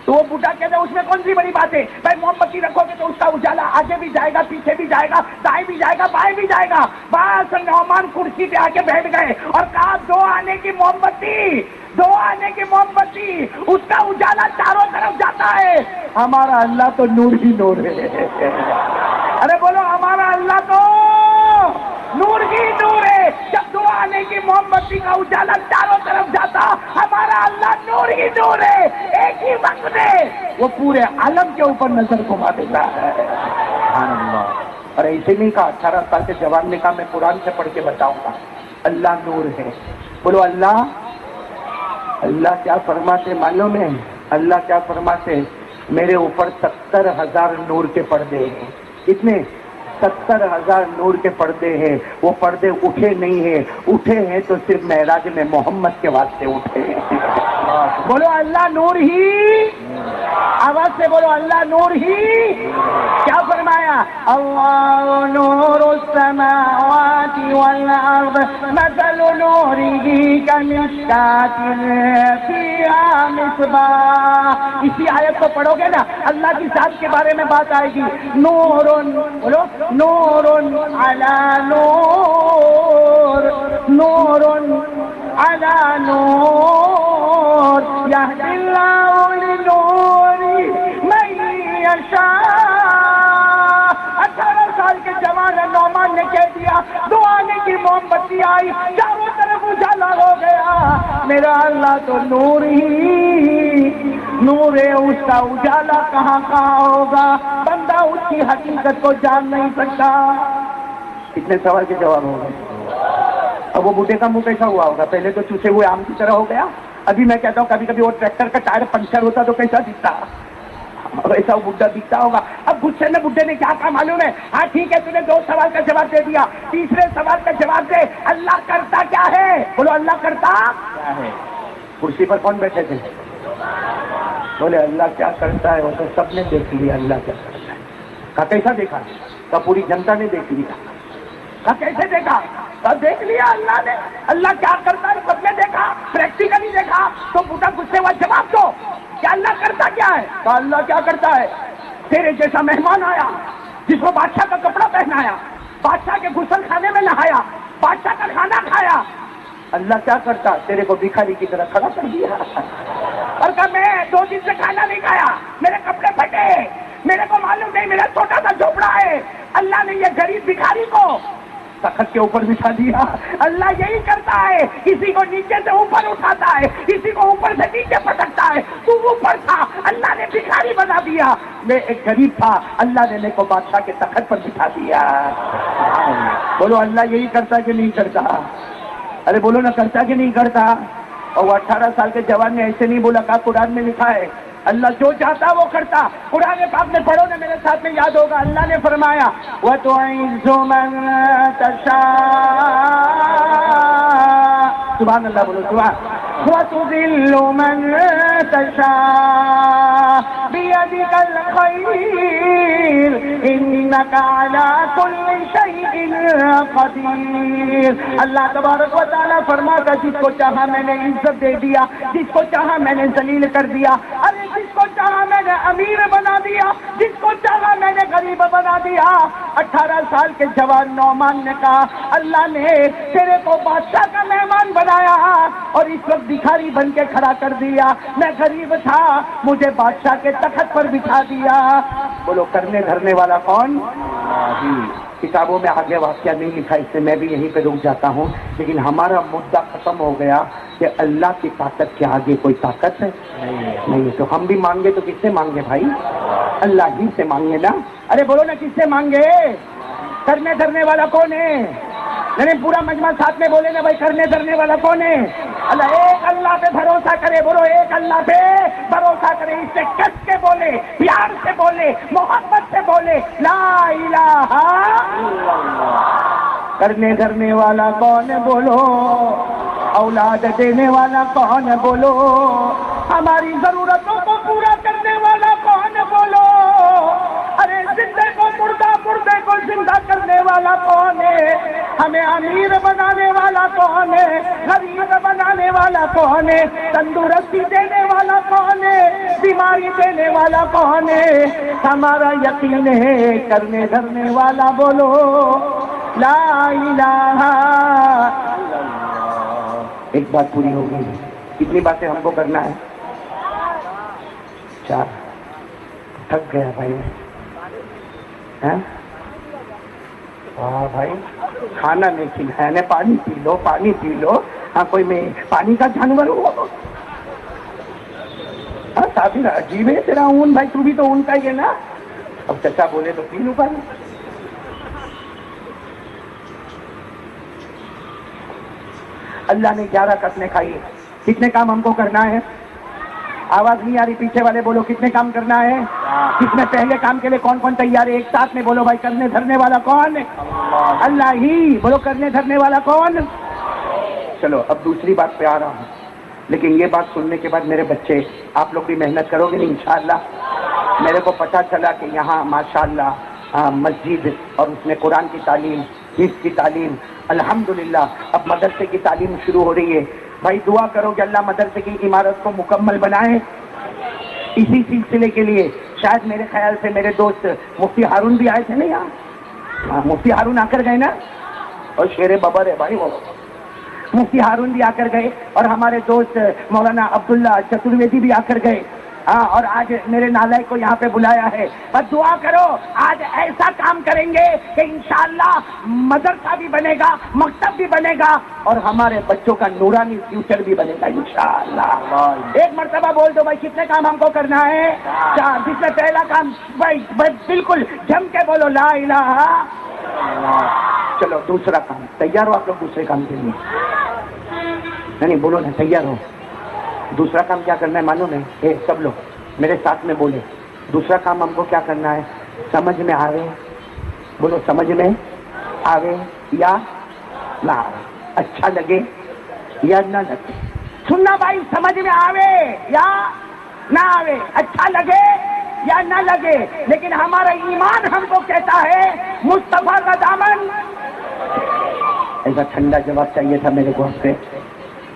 [SPEAKER 1] تو وہ بوڑھا کہتے ہیں اس میں کون سی بڑی بات ہے؟ بھائی موم بتی رکھو گے تو اس کا اجالا آگے بھی جائے گا، پیچھے بھی جائے گا، دائیں بھی جائے گا، بائیں بھی جائے گا. بس نعمان کرسی پہ آ کے بیٹھ گئے اور کہا 2 آنے کی موم بتی، 2 آنے کی موم بتی، اس کا اجالا چاروں طرف جاتا ہے. ہمارا اللہ تو نور ہی نور ہے. ارے بولو ہمارا اللہ تو نور ہی نور ہے. جب 2 آنے کی موم بتی کا اجالا چاروں طرف جاتا، ہمارا اللہ نور ہی نور ہے. ایک ہی وقت میں وہ پورے عالم کے اوپر نظر گھما دیتا ہے. سبحان اللہ. اور ایسے نہیں کہا، 18 سال کے جوان نے کہا میں قرآن سے پڑھ کے بتاؤں گا. اللہ نور ہے. بولو اللہ. اللہ کیا فرماتے معلوم ہے؟ اللہ کیا فرماتے؟ میرے اوپر 70,000 نور کے پردے ہیں. کتنے؟ 70,000 نور کے پردے ہیں. وہ پردے اٹھے نہیں ہیں، اٹھے ہیں تو صرف معراج میں محمد کے واسطے اٹھے ہیں. بولو اللہ نور ہی. آواز سے بولو اللہ نور ہی. کیا فرمایا؟ اللہ نور السماوات والارض مثل نورہ کمشکاۃ فیہا مصباح. اسی آیت کو پڑھو گے نا، اللہ کی ذات کے بارے میں بات آئے گی. نور، بولو نور علی نور، نور علی نور یہدی اللہ لنورہ من یشاء. 18 سال کے جوان نعمان نے کہہ دیا 2 آنے کی موم بتی آئی، چاروں طرف اجالا ہو گیا. میرا اللہ تو نور ہی نور ہے، اس کا اجالا کہاں کہاں ہوگا، بندہ اس کی حقیقت کو جان نہیں سکتا. کتنے سوال کے جواب ہو گئے. اب وہ بوڑھے کا منہ کیسا ہوا ہوگا؟ پہلے تو چوسے ہوئے آم کی طرح ہو گیا. ابھی میں کہتا ہوں کبھی کبھی وہ ٹریکٹر کا ٹائر پنچر ہوتا تو کیسا دکھتا، ویسا وہ بڈھا دکھتا ہوگا. اب غصے میں بڈھے نے کیا کہا معلوم ہے؟ ہاں ٹھیک ہے، تم نے 2 سوال کا جواب دے دیا، تیسرے سوال کا جواب دے. اللہ کرتا کیا ہے؟ بولو اللہ کرتا کیا ہے. کرسی پر کون بیٹھے تھے؟ بولے اللہ کیا کرتا ہے. وہ تو سب نے دیکھ لیا اللہ کیا کرتا ہے. کہا کیسا دیکھا؟ کہا پوری جنتا نے دیکھ لیا. کہا کیسے دیکھا؟ کہا دیکھ لیا اللہ نے. اللہ کیا کرتا ہے سب نے دیکھا، پریکٹیکلی دیکھا. تو بوڑھا غصے ہوا جواب دو کہ اللہ کرتا کیا ہے؟ کہا اللہ کیا کرتا ہے؟ تیرے جیسا مہمان آیا جس کو بادشاہ کا کپڑا پہنایا، بادشاہ کے غسل خانے میں نہایا، بادشاہ کا کھانا کھایا. اللہ کیا کرتا؟ تیرے کو بھکاری کی طرح کھڑا کر دیا. اور کہا میں 2 دن سے کھانا نہیں کھایا، میرے کپڑے پھٹے، میرے کو معلوم نہیں، میرا چھوٹا سا جھوپڑا ہے. اللہ نے یہ غریب بھکاری کو تخت کے اوپر بٹھا دیا. اللہ یہی کرتا ہے، کسی کو نیچے سے اوپر اٹھاتا ہے، کسی کو اوپر سے نیچے پٹکتا ہے. تو اوپر تھا، اللہ نے بھکاری بنا دیا. میں ایک غریب تھا، اللہ نے میرے کو بادشاہ کے تخت پر بٹھا دیا. بولو اللہ یہی کرتا کہ نہیں کرتا؟ ارے بولو نا کرتا کہ نہیں کرتا. اور وہ 18 سال کے جوان نے ایسے نہیں بولا، کہا قرآن میں لکھا ہے اللہ جو چاہتا وہ کرتا. قرآن پاک میں پڑھو نا میرے ساتھ میں یاد ہوگا. اللہ نے فرمایا وَتُعِزُّ مَن تَشَاءُ. سبحان اللہ بولو سبحان. وَتُذِلُّ مَن تَشَاءُ بِيَدِكَ الْخَيْرُ إِنَّكَ عَلَى كُلِّ شَيْءٍ قَدِيرٌ. اللہ تبارک و تعالیٰ فرماتا جس کو چاہا میں نے عزت دے دیا, جس کو چاہا میں نے ذلیل کر دیا. ارے جس کو چاہا میں نے امیر بنا دیا, جس کو چاہا میں نے غریب بنا دیا. 18 سال کے جوان نعمان نے کہا اللہ نے تیرے کو بادشاہ کا مہمان بنایا اور اس وقت بھکاری بن کے کھڑا کر دیا. میں غریب تھا, مجھے بادشاہ کے تخت پر بٹھا دیا. بولو کرنے دھرنے والا کون؟ کتابوں میں آگے واقعہ نہیں لکھا, اس سے میں بھی یہیں پہ رک جاتا ہوں. لیکن ہمارا مدعا ختم ہو گیا کہ اللہ کی طاقت کے آگے کوئی طاقت ہے نہیں. تو ہم بھی مانگے تو کس سے مانگے بھائی؟ اللہ ہی سے مانگے نا. ارے بولو نا کس سے مانگے؟ کرنے دھرنے والا کون ہے؟ نہیں پورا مجمع ساتھ میں بولے نا بھائی, کرنے دھرنے والا کون ہے؟ اللہ. ایک اللہ پہ بھروسہ کرے, بولو ایک اللہ پہ بھروسہ کرے. اس سے کس کے بولے, پیار سے بولے, محبت سے بولے لا الہ الا اللہ. کرنے دھرنے والا کون ہے بولو؟ اولاد دینے والا کون ہے بولو؟ ہماری ضرورتوں کو پورا کرنے والا کون ہے بولو؟ ارے زندے کو مردہ, مردے کو زندہ کرنے والا کون ہے؟ ہمیں امیر بنانے والا کون ہے؟ غریب بنانے والا کون ہے؟ تندرستی دینے والا کون ہے؟ بیماری دینے والا کون ہے؟ ہمارا یقین ہے کرنے دھرنے والا بولو لا الہ. ایک بات پوری ہو گئی. کتنی باتیں ہم کو کرنا ہے؟ 4. تھک گیا بھائی. ہاں بھائی کھانا نہیں کھلایا نے, پانی پی لو, پانی پی لو. ہاں کوئی میں پانی کا جانور ہو. ہاں صابر عجیب ہے تیرا اون بھائی, تو بھی تو اون کا ہی ہے نا. اب چچا بولے تو پی لوں پانی. اللہ نے 11 قسمیں کھائی ہے. کتنے کام ہم کو کرنا ہے؟ آواز نہیں آ رہی پیچھے والے, بولو کتنے کام کرنا ہے؟ کس میں پہلے کام کے لیے کون کون تیار ہے؟ ایک ساتھ میں بولو بھائی. کرنے دھرنے والا کون؟ اللہ ہی. بولو کرنے دھرنے والا کون؟ چلو اب دوسری بات پہ آ رہا ہوں. لیکن یہ بات سننے کے بعد میرے بچے آپ لوگ بھی محنت کرو گے نہیں انشاءاللہ؟ میرے کو پتا چلا کہ یہاں ماشاءاللہ مسجد اور اس میں قرآن کی تعلیم, حفظ کی تعلیم, الحمدللہ اب مدرسے کی تعلیم شروع ہو رہی ہے. بھائی دعا کرو کہ اللہ مدرسے کی عمارت کو مکمل بنائے. اسی سلسلے کے لیے شاید میرے خیال سے میرے دوست مفتی ہارون بھی آئے تھے نا یہاں. مفتی ہارون آ کر گئے نا, اور شیر ببر ہے بھائی وہ. مفتی ہارون بھی آ کر گئے اور ہمارے دوست مولانا عبداللہ چترویدی بھی آ کر گئے. اور آج میرے نالائق کو یہاں پہ بلایا ہے. بس دعا کرو آج ایسا کام کریں گے کہ انشاءاللہ مدرسہ بھی بنے گا, مکتب بھی بنے گا, اور ہمارے بچوں کا نورانی فیوچر بھی بنے گا انشاءاللہ. ایک مرتبہ بول دو بھائی کتنے کام ہم کو کرنا ہے؟ 4. جس میں پہلا کام بھائی بالکل جم کے بولو لا الہ. چلو دوسرا کام. تیار ہو آپ لوگ دوسرے کام کے لیے؟ نہیں بولو نا تیار ہو. دوسرا کام کیا کرنا ہے معلوم ہے؟ سب لوگ میرے ساتھ میں بولے. دوسرا کام ہم کو کیا کرنا ہے؟ سمجھ میں آوے. بولو سمجھ میں آوے یا نہ آوے, اچھا لگے یا نہ لگے. سننا بھائی, سمجھ میں آوے یا نہ آوے, اچھا لگے یا نہ لگے, لیکن ہمارا ایمان ہم کو کہتا ہے مصطفیٰ کا دامن. ایسا ٹھنڈا جواب چاہیے تھا میرے کو آپ سے.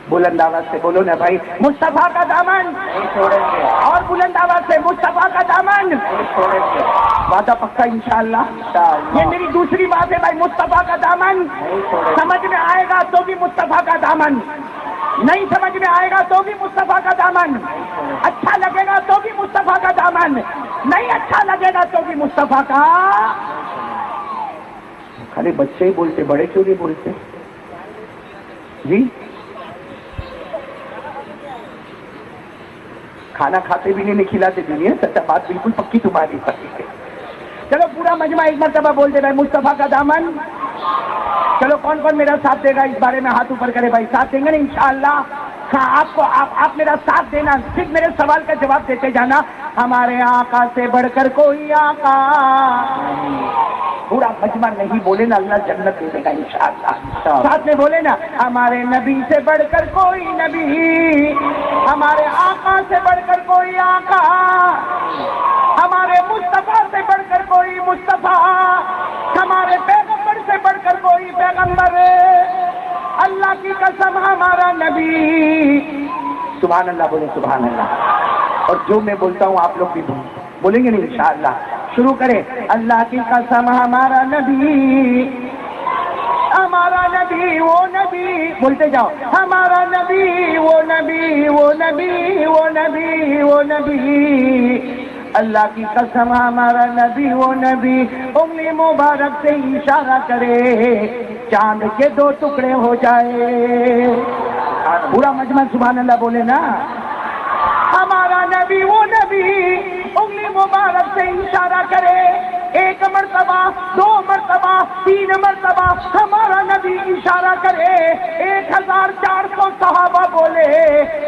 [SPEAKER 1] بلند آواز سے بولو نا بھائی, مصطفیٰ کا دامن نہیں چھوڑیں گے. اور بلند آواز سے مصطفیٰ کا دامن نہیں چھوڑیں گے. وعدہ پکا انشاءاللہ. یہ میری دوسری بات ہے بھائی, مصطفیٰ کا دامن نہیں چھوڑیں گے. سمجھ میں آئے گا تو بھی مصطفیٰ کا دامن, نہیں سمجھ میں آئے گا تو بھی مصطفیٰ کا دامن, اچھا لگے گا تو بھی مصطفیٰ کا دامن, نہیں اچھا لگے گا تو بھی مصطفیٰ کا. خالی بچے ہی بولتے, بڑے کیوں نہیں بولتے جی؟ کھانا کھاتے بھی نہیں کھلاتے بھی نہیں. سچا بات بالکل پکی تمہاری پکی ہے. چلو پورا مجمع ایک مرتبہ بول دے بھائی مصطفیٰ کا دامن. چلو کون کون میرا ساتھ دے گا اس بارے میں ہاتھ اوپر کرے بھائی, ساتھ دیں گے نا انشاءاللہ. آپ میرا ساتھ دینا، صرف میرے سوال کا جواب دیتے جانا. ہمارے آقا سے بڑھ کر کوئی آقا. پورا مجمع نہیں بولے نا اللہ جنت دے دے گا انشاءاللہ. ساتھ میں بولے نا ہمارے نبی سے بڑھ کر کوئی نبی، ہمارے آقا سے بڑھ کر کوئی آقا، ہمارے مصطفیٰ سے بڑھ کر کوئی مصطفیٰ، ہمارے پیغمبر سے بڑھ کر کوئی پیغمبر. اللہ کی قسم ہمارا نبی. سبحان اللہ بولے سبحان اللہ. اور جو میں بولتا ہوں آپ لوگ بھی بولیں گے نہیں انشاءاللہ. شروع کریں. اللہ کی قسم ہمارا نبی، ہمارا نبی وہ نبی، بولتے جاؤ ہمارا نبی وہ نبی وہ نبی وہ نبی وہ نبی. اللہ کی قسم ہمارا نبی وہ نبی. انگلی مبارک سے اشارہ کرے چاند کے 2 ٹکڑے ہو جائے. پورا مجمع سبحان اللہ بولے نا. ہمارا نبی وہ نبی انگلی مبارک سے اشارہ کرے 1 مرتبہ 2 مرتبہ 3 مرتبہ ہمارا نبی اشارہ کرے 1400 صحابہ بولے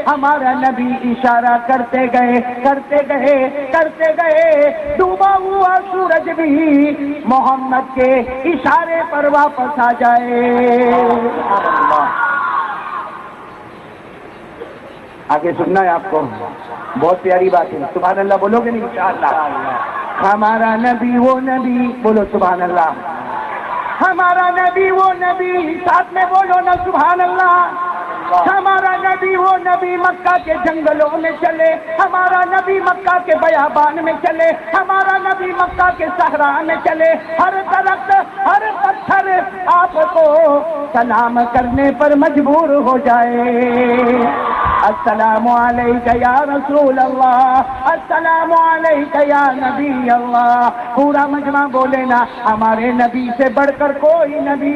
[SPEAKER 1] ہمارا نبی اشارہ کرتے گئے کرتے گئے کرتے گئے. ڈوبا ہوا سورج بھی محمد کے اشارے پر واپس آ جائے. آگے سننا ہے آپ کو، بہت پیاری بات ہے. سبحان اللہ بولو گے نہیں انشاءاللہ. ہمارا نبی وہ نبی، بولو سبحان اللہ. ہمارا نبی وہ نبی، ساتھ میں بولو نا سبحان اللہ. ہمارا نبی وہ نبی مکہ کے جنگلوں میں چلے، ہمارا نبی مکہ کے بیابان میں چلے، ہمارا نبی مکہ کے صحرا میں چلے. ہر درخت ہر پتھر آپ کو سلام کرنے پر مجبور ہو جائے. السلام علیکہ یا رسول اللہ، السلام علیکہ یا نبی اللہ. پورا مجمع بولے نا ہمارے نبی سے بڑھ کر کوئی نبی.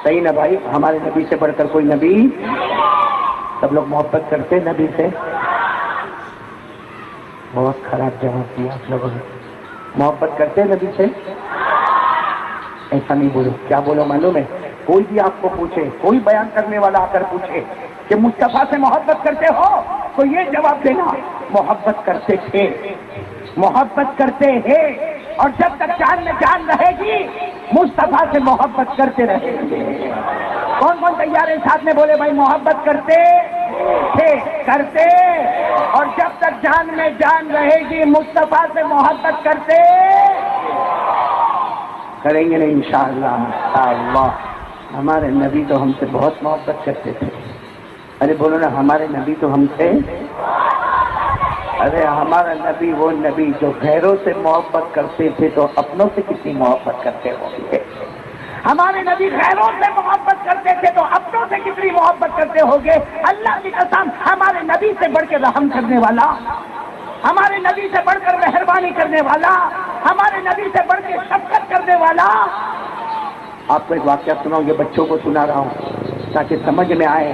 [SPEAKER 1] صحیح نا بھائی؟ ہمارے نبی سے بڑھ کر کوئی نبی. سب لوگ محبت کرتے نبی سے؟ بہت خراب جواب دیا آپ لوگوں نے. محبت کرتے نبی سے؟ ایسا نہیں بولو. کیا بولو معلوم ہے؟ کوئی بھی آپ کو پوچھے، کوئی بیان کرنے والا آ کر پوچھے کہ مصطفیٰ سے محبت کرتے ہو تو یہ جواب دینا محبت کرتے تھے، محبت کرتے ہیں، اور جب تک جان میں جان رہے گی مصطفیٰ سے محبت کرتے رہیں گے. کون کون تیار ہے ساتھ میں بولے بھائی محبت کرتے تھے کرتے، اور جب تک جان میں جان رہے گی مصطفیٰ سے محبت کرتے کریں گے نہیں انشاءاللہ. اللہ ہمارے نبی تو ہم سے بہت محبت کرتے تھے. ارے بولو نا ہمارے نبی تو ہم سے، ارے ہمارا نبی وہ نبی جو غیروں سے محبت کرتے تھے تو اپنوں سے کتنی محبت کرتے ہوں گے. ہمارے نبی غیروں سے محبت کرتے تھے تو اپنوں سے کتنی محبت کرتے ہوں گے. اللہ کی قسم ہمارے نبی سے بڑھ کے رحم کرنے والا، ہمارے نبی سے بڑھ کر مہربانی کرنے والا، ہمارے نبی سے بڑھ کے شفقت کرنے والا. آپ کو ایک واقعہ سناؤں، یہ بچوں کو سنا رہا ہوں تاکہ سمجھ میں آئے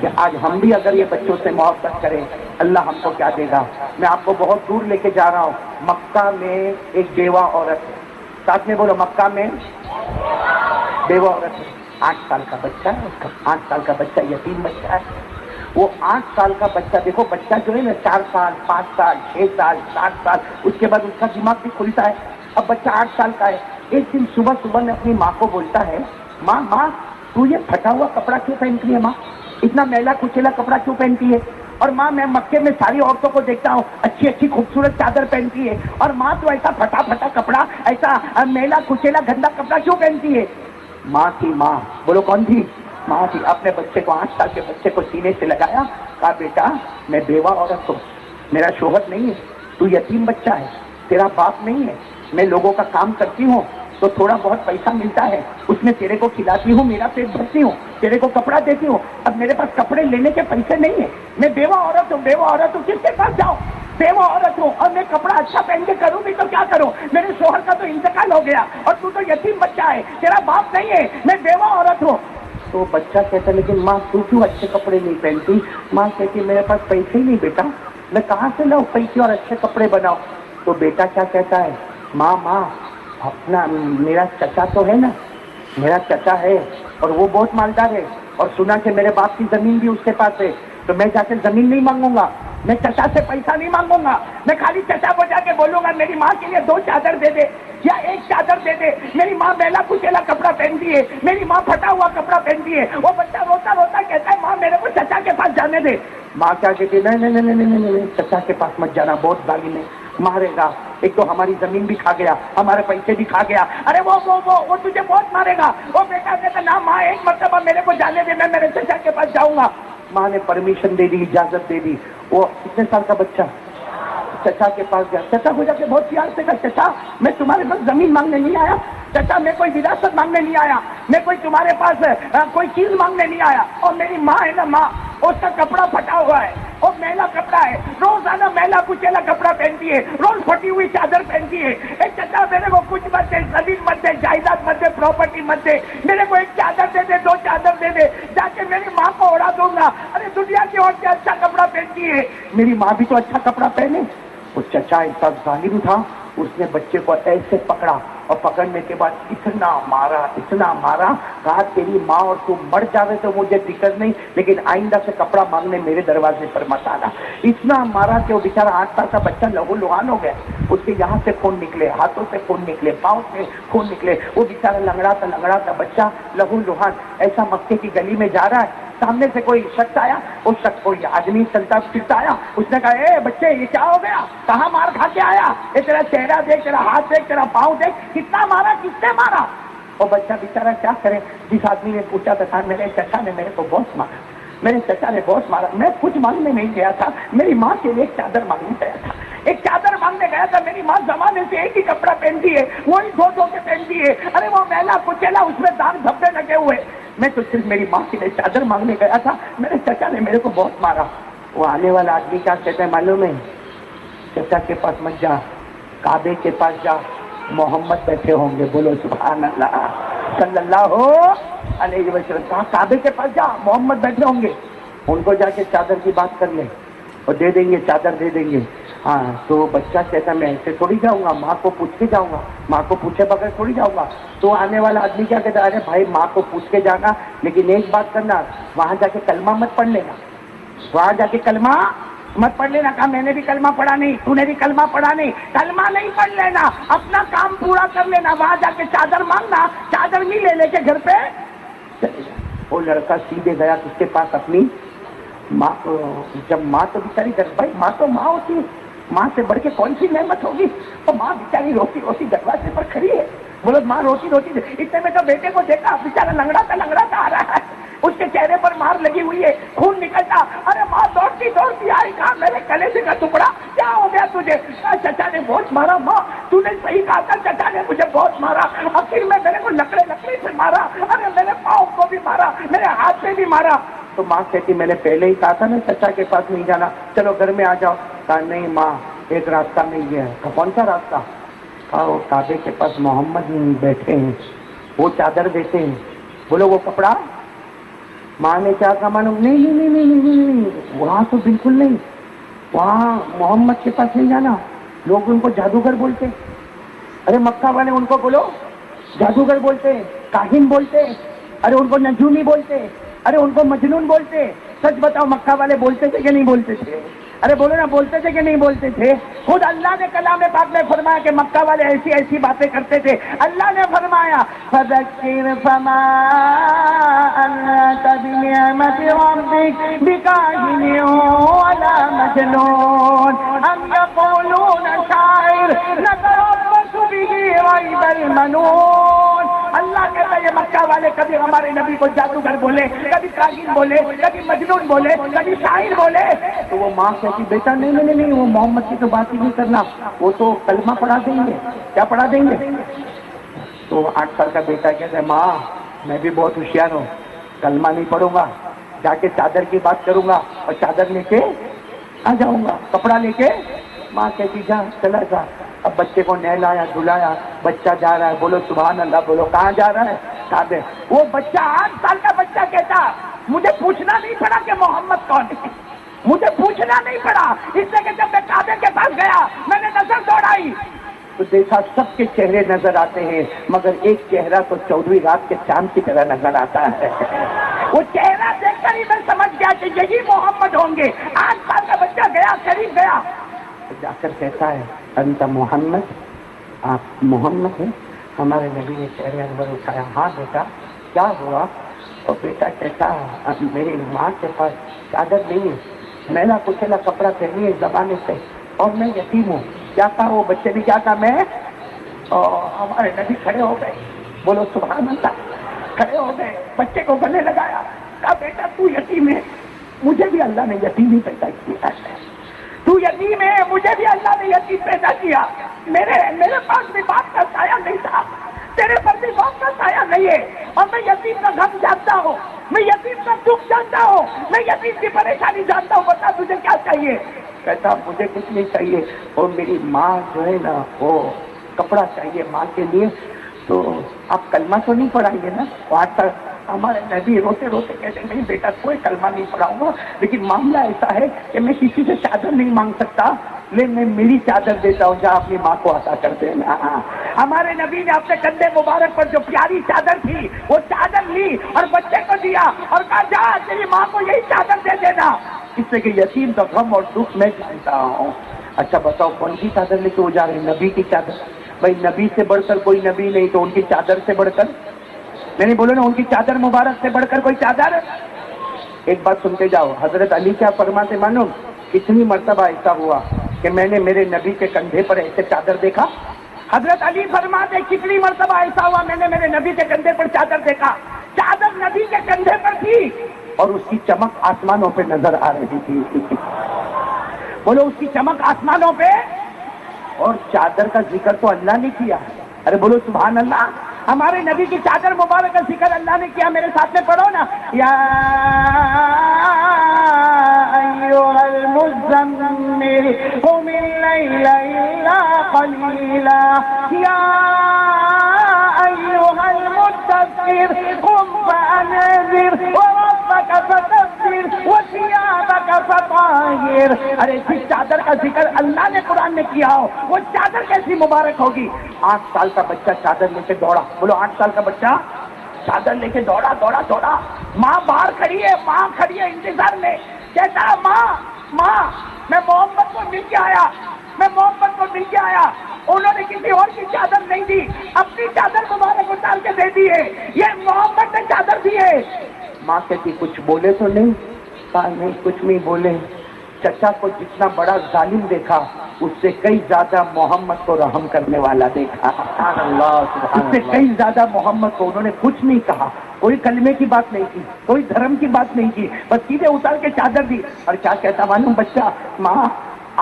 [SPEAKER 1] کہ آج ہم بھی اگر یہ بچوں سے محبت کریں اللہ ہم کو کیا دے گا. میں آپ کو بہت دور لے کے جا رہا ہوں. مکہ میں ایک بیوہ عورت، ساتھ میں بولو مکہ میں بیوہ عورت، 8 سال کا بچہ ہے اس کا، 8 سال کا بچہ یتیم بچہ ہے. وہ 8 سال کا بچہ، دیکھو بچہ جو ہے نا 4 سال 5 سال 6 سال 7 سال اس کے بعد اس کا دماغ بھی کھلتا ہے. اب بچہ 8 سال کا ہے. ایک دن صبح صبح میں اپنی ماں کو بولتا ہے ماں ماں تو یہ پھٹا ہوا کپڑا کیوں پہنتی ہے؟ ماں اتنا میلا کچیلا کپڑا کیوں پہنتی ہے؟ اور ماں میں مکے میں ساری عورتوں کو دیکھتا ہوں اچھی اچھی خوبصورت چادر پہنتی ہے، اور ماں تو ایسا پھٹا پھٹا کپڑا، ایسا میلا کچیلا گندا کپڑا کیوں پہنتی ہے؟ ماں تھی، ماں بولو کون تھی؟ ماں تھی. اپنے بچے کو 8 سال کے بچے کو سینے سے لگایا، کہا بیٹا میں بیوہ عورت ہوں، میرا شوہر نہیں ہے، تو یتیم بچہ ہے، تیرا باپ نہیں ہے، میں لوگوں کا کام کرتی ہوں تو تھوڑا بہت پیسہ ملتا ہے اس میں تیرے کو کھلاتی ہوں، میرا پیٹ بھرتی ہوں، تیرے کو کپڑا دیتی ہوں. اب میرے پاس کپڑے لینے کے پیسے نہیں ہیں، میں بیوہ عورت ہوں، بیوہ عورت ہوں، کس کے پاس جاؤں؟ بیوہ عورت ہوں اور میں کپڑا اچھا پہن کے کروں بھی تو کیا کروں؟ میرے شوہر کا تو انتقال ہو گیا اور تو یتیم بچہ ہے، تیرا باپ نہیں ہے، میں بیوہ عورت ہوں. تو بچہ کہتا لیکن ماں تو کیوں اچھے کپڑے نہیں پہنتی؟ ماں کہتی میرے پاس پیسے ہی نہیں بیٹا، میں کہاں سے لاؤں پیسے اور اچھے کپڑے بناؤں؟ تو بیٹا کیا کہتا ہے، ماں اپنا میرا چچا تو ہے نا، میرا چچا ہے اور وہ بہت مالدار ہے، اور سنا کہ میرے باپ کی زمین بھی اس کے پاس ہے، تو میں جا کے زمین نہیں مانگوں گا، میں چچا سے پیسہ نہیں مانگوں گا، میں خالی چچا کو جا کے بولوں گا میری ماں کے لیے 2 چادر دے دے یا 1 چادر دے دے، میری ماں میلا کچیلا کپڑا پہنتی ہے، میری ماں پھٹا ہوا کپڑا پہنتی ہے، وہ بچہ روتا روتا کہتا ہے ماں میرے کو چچا کے پاس جانے دے، ماں کیا کہتی ہے نہیں نہیں نہیں نہیں، چچا کے پاس مت جانا، بہت ظالم ہے، مارے گا، ایک تو ہماری زمین بھی کھا گیا، ہمارے پیسے بھی کھا گیا، ارے وہ تجھے بہت مارے گا، وہ بیٹا کہتا نہ ماں 1 مرتبہ میرے کو جانے دے، میں میرے چچا کے پاس جاؤں گا، ماں نے پرمیشن دے دی، اجازت دے دی، وہ کتنے سال کا بچہ چچا کے پاس گیا، چچا کو جا کے بہت پیار سے کہا چچا میں تمہارے پاس زمین مانگنے نہیں آیا، چچا میں کوئی وراثت مانگنے نہیں آیا، میں کوئی تمہارے پاس کوئی چیز مانگنے نہیں آیا، اور میری ماں ہے نا ماں، اس کا کپڑا پھٹا ہوا ہے، وہ میلا کپڑا ہے، روزانہ میلا کچیلا کپڑا پہنتی ہے، روز پھٹی ہوئی چادر پہنتی ہے، ایک چچا میرے کو کچھ مت دے، زمین مت دے، جائیداد مت دے، پراپرٹی مت دے، میرے کو 1 چادر دے دے، 2 چادر دے دے، جا کے میری ماں کو اڑا دوں گا، ارے دنیا کی عورتیں اچھا کپڑا پہنتی ہے، میری ماں بھی تو اچھا کپڑا پہنے، وہ چچا ایسا ظالم تھا، اس نے بچے کو ایسے پکڑا اور پکڑنے کے بعد اتنا مارا، کہا تیری ماں اور تو مر جاوے تو مجھے دقت نہیں، لیکن آئندہ سے کپڑا مانگنے میرے دروازے پر مت آنا، اتنا مارا کہ وہ بیچارہ 8 سال کا بچہ لہو لہان ہو گیا، اس کے یہاں سے خون نکلے، ہاتھوں سے خون نکلے، پاؤں سے خون نکلے، وہ بیچارہ لنگڑا تھا بچہ لہو لہان، ایسا مکے کی گلی میں جا رہا ہے، سامنے سے کوئی شخص آیا، اس شخص کوئی آدمی چلتا پھرتا آیا، اس نے کہا اے بچے یہ کیا ہو گیا، کہاں مار کھا کے آیا، یہ تیرا چہرہ دیکھ، تیرا ہاتھ دیکھ، تیرا پاؤں دیکھ، کتنا مارا، کس نے مارا، اور بچہ بیچارہ کیا کرے، جس آدمی نے پوچھا تھا میرے چچا نے میرے کو بہت مارا، میرے چچا نے بہت مارا، میں کچھ مانگنے نہیں گیا تھا، میری ماں کے لیے 1 چادر مانگنے گیا تھا، 1 چادر مانگنے گیا تھا، میری ماں زمانے سے 1 ہی کپڑا پہنتی ہے، وہی دھو کے پہنتی ہے، ارے وہ میلا کچیلا اس میں داغ دھبے لگے ہوئے، میں تو صرف میری ماں کے لیے چادر مانگنے گیا تھا، میرے چچا نے میرے کو بہت مارا، وہ آنے والا آدمی کیا کہتے ہیں معلوم ہے، چچا کے پاس مت جا، کعبے کے پاس جا، محمد بیٹھے ہوں گے، بولو سبحان اللہ صلی اللہ علیہ وسلم، کہا کعبے کے پاس جا، محمد بیٹھے ہوں گے، ان کو جا کے چادر کی بات کر لے اور دے دیں گے، چادر دے دیں گے، ہاں تو بچہ کہتا میں ایسے تھوڑی جاؤں گا، ماں کو پوچھ کے جاؤں گا، ماں کو پوچھے بغیر تھوڑی جاؤں گا، تو آنے والا آدمی کیا کہتا ہے ارے بھائی ماں کو پوچھ کے جانا، لیکن ایک بات کرنا، وہاں جا کے کلمہ مت پڑھ لینا، وہاں جا کے کلمہ مت پڑھ لینا، کہا میں نے بھی کلمہ پڑھا نہیں، تو نے بھی کلمہ پڑھا نہیں، کلمہ نہیں پڑھ لینا، اپنا کام پورا کر لینا، وہاں جا کے چادر مانگنا، چادر نہیں لے کے گھر پہ چلے جا۔ وہ لڑکا سیدھے گیا کس کے پاس، اپنی ماں کو، جب ماں تو بیچاری کر بھائی ماں تو ماں ہوتی ہے، ماں سے بڑھ کے کون سی نعمت ہوگی، اور ماں بیچاری روتی روتی دروازے پر کھڑی ہے، بولو ماں روتی روتی، اتنے میں تو بیٹے کو دیکھا بیچارہ لنگڑا تھا آ رہا ہے، اس کے چہرے پر مار لگی ہوئی ہے، خون نکلتا، ارے ماں دوڑتی آئی، کہا میرے کلیجے کا ٹکڑا کیا ہو گیا تجھے، چچا نے بہت مارا، ماں تو نے صحیح کہا تھا، چچا نے مجھے بہت مارا، آخر میں میرے کو لکڑے سے مارا، ارے میرے پاؤں کو بھی مارا، میرے ہاتھ سے بھی مارا، تو ماں کہتی میں نے پہلے ہی کہا تھا نا چچا کے پاس نہیں جانا، چلو گھر میں آ جاؤ، کہا نہیں ماں ایک راستہ نہیں ہے، کہا کون سا راستہ، کہا وہ کعبے کے پاس محمد بیٹھے ہیں، وہ چادر دیتے ہیں، بولو وہ کپڑا، ماں نے کیا کہا معلوم، نہیں وہاں تو بالکل نہیں، وہاں محمد کے پاس نہیں جانا، لوگ ان کو جادوگر بولتے، ارے مکہ والے ان کو بولو جادوگر بولتے، کاہن بولتے، ارے ان کو نجومی بولتے، ارے ان کو مجنون بولتے، سچ بتاؤ مکہ والے بولتے تھے کہ نہیں بولتے تھے، ارے بولو نا بولتے تھے کہ نہیں بولتے تھے، خود اللہ نے کلام پاک میں فرمایا کہ مکہ والے ایسی باتیں کرتے تھے، اللہ نے فرمایا فذکر فما انت بنعمت ربک بکاہن ولا مجنون ام یقولون شاعر نتربص به ریب المنون، اللہ کہتا ہے یہ مکہ والے کبھی ہمارے نبی کو جادوگر بولے، کبھی کاہن بولے، کبھی مجنون بولے، کبھی شاعر بولے، تو وہ ماں کہتی بیٹا نہیں وہ محمد کی تو بات ہی نہیں کرنا، وہ تو کلمہ پڑھا دیں گے، کیا پڑھا دیں گے، تو 8 سال کا بیٹا کہتا ہے ماں میں بھی بہت ہوشیار ہوں، کلمہ نہیں پڑھوں گا، جا کے چادر کی بات کروں گا اور چادر لے کے آ جاؤں گا، کپڑا لے کے، ماں کہتی جا چلا جا، اب بچے کو نہلایا دھلایا، بچہ جا رہا ہے، بولو سبحان اللہ، بولو کہاں جا رہا ہے، کعبے، وہ بچہ 8 سال کا بچہ کہتا مجھے پوچھنا نہیں پڑا کہ محمد کون ہے، مجھے پوچھنا نہیں پڑا، اس لیے کہ جب میں کعبے کے پاس گیا میں نے نظر دوڑائی تو دیکھا سب کے چہرے نظر آتے ہیں، مگر ایک چہرہ تو 14ویں رات کے چاند کی طرح نظر آتا ہے، وہ چہرہ دیکھ کر ہی میں سمجھ گیا کہ یہی محمد ہوں گے. 8 سال کا بچہ گیا, قریب گیا, جا کر کہتا ہے انت محمد, آپ محمد ہیں؟ ہمارے نبی نے چہرے انور اٹھایا, ہاں بیٹا کیا ہوا؟ اور بیٹا کہتا میری ماں کے پاس چادر نہیں ہے, میلا کچلا کپڑا پہنی ہے زمانے سے, اور میں یتیم ہوں. کیا کہا وہ بچے نے, کیا کہا میں؟ اور ہمارے نبی کھڑے ہو گئے, بولو سبحان اللہ, کھڑے ہو گئے, بچے کو گلے لگایا, کہا بیٹا تو یتیم ہے, مجھے بھی اللہ نے یتیم ہی پیدا کیا ہے. تو یتیم ہے, مجھے بھی اللہ نے یتیم پیدا کیا. میرے پاس بھی باپ کا سایہ نہیں تھا, تیرے پر بھی باپ کا سایہ نہیں ہے, اور میں یتیم کا غم جانتا ہوں, میں یتیم کا دکھ جانتا ہوں, میں یتیم کی پریشانی جانتا ہوں. بتا تجھے کیا چاہیے؟ کہتا مجھے کچھ نہیں چاہیے, اور میری ماں جو ہے نا وہ کپڑا چاہیے ماں کے لیے. تو آپ کلمہ تو نہیں پڑھائیں گے نا؟ آج تک ہمارے نبی روتے روتے کہتے نہیں بیٹا کوئی کلمہ نہیں پڑھاؤں گا, لیکن معاملہ ایسا ہے کہ میں کسی سے چادر نہیں مانگ سکتا, لیکن میں میری چادر دیتا ہوں, جہاں اپنی ماں کو عطا کر دینا. ہمارے نبی نے اپنے کندھے مبارک پر جو پیاری چادر تھی وہ چادر لی اور بچے کو دیا اور کہا جا تیری ماں کو یہی چادر دے دینا, اس سے کہ یتیم کا غم اور دکھ میں جانتا ہوں. اچھا بتاؤ کون سی چادر لے کے وہ جا رہے ہیں؟ نبی کی چادر. بھائی نبی سے بڑھ کر کوئی نبی نہیں, تو ان کی چادر سے بڑھ کر, میں نے بولو نا ان کی چادر مبارک سے بڑھ کر کوئی چادر. ایک بات سنتے جاؤ, حضرت علی کیا فرماتے معلوم؟ کتنی مرتبہ ایسا ہوا کہ میں نے میرے نبی کے کندھے پر ایسے چادر دیکھا. حضرت علی فرماتے کتنی مرتبہ ایسا ہوا میں نے میرے نبی کے کندھے پر چادر دیکھا, چادر نبی کے کندھے پر تھی اور اس کی چمک آسمانوں پہ نظر آ رہی تھی. بولو اس کی چمک آسمانوں پہ. اور چادر کا ذکر تو اللہ نے کیا, ارے بولو سبحان اللہ. ہمارے نبی کی چادر مبارک کا ذکر اللہ نے کیا, میرے ساتھ میں پڑھو نا, یا ایھا المزمل قم اللیل الا قلیلا, یا ایھا المدثر قم فانذر وربک فکبر وثیابک فطہر. ارے جس چادر کا ذکر اللہ نے قرآن میں کیا ہو وہ چادر کیسی مبارک ہوگی؟ 8 سال کا بچہ چادر لے کے دوڑا, بولو 8 سال کا بچہ چادر لے کے دوڑا دوڑا دوڑا. ماں باہر کھڑی ہے, ماں کھڑی ہے انتظار میں, کہتا ماں ماں میں محمد کو مل کے آیا, میں محمد کو مل کے آیا. انہوں نے کسی اور کی چادر نہیں دی, اپنی چادر مبارک اتار کے دے دی ہے, یہ محمد نے چادر دی ہے. ماں کہتی کچھ بولے تو نہیں؟ کہا نہیں کچھ نہیں بولے. چچا کو جتنا بڑا ظالم دیکھا اس سے کئی زیادہ محمد کو رحم کرنے والا دیکھا. اس سے کئی زیادہ محمد کو. انہوں نے کچھ نہیں کہا, کوئی کلمے کی بات نہیں کی, کوئی دھرم کی بات نہیں کی, بس سیدھے اتار کے چادر دی. اور کیا کہتا معلوم بچہ, ماں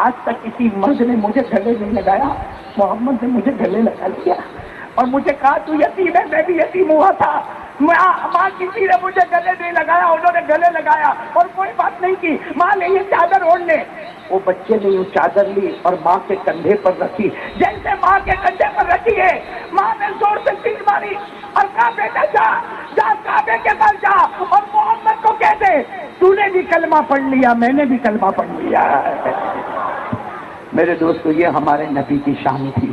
[SPEAKER 1] آج تک کسی مرد نے مجھے گلے نہیں لگایا, محمد نے مجھے گلے لگا لیا اور مجھے کہا تو یتیم ہے, میں بھی یتیم ہوا تھا. ماں کسی نے مجھے گلے نہیں لگایا, انہوں نے گلے لگایا اور کوئی بات نہیں کی. ماں نے یہ چادر اوڑھ لے. وہ بچے نے یہ چادر لی اور ماں کے کندھے پر رکھی. جیسے ماں کے کندھے پر رکھی ہے, ماں نے زور سے چیخ ماری اور کہا بیٹا جا جا کعبے کے پاس جا اور محمد کو کہہ دے تو نے بھی کلمہ پڑھ لیا, میں نے بھی کلمہ پڑھ لیا. میرے دوستو یہ ہمارے نبی کی شان تھی.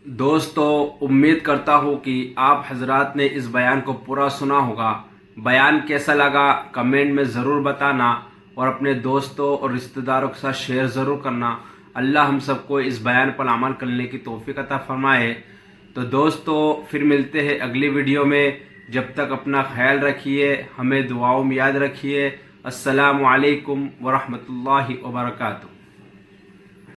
[SPEAKER 2] دوستو امید کرتا ہوں کہ آپ حضرات نے اس بیان کو پورا سنا ہوگا. بیان کیسا لگا کمنٹ میں ضرور بتانا اور اپنے دوستوں اور رشتہ داروں کے ساتھ شیئر ضرور کرنا. اللہ ہم سب کو اس بیان پر عمل کرنے کی توفیق عطا فرمائے. تو دوستو پھر ملتے ہیں اگلی ویڈیو میں. جب تک اپنا خیال رکھیے, ہمیں دعاؤں میں یاد رکھیے. السلام علیکم ورحمۃ اللہ وبرکاتہ.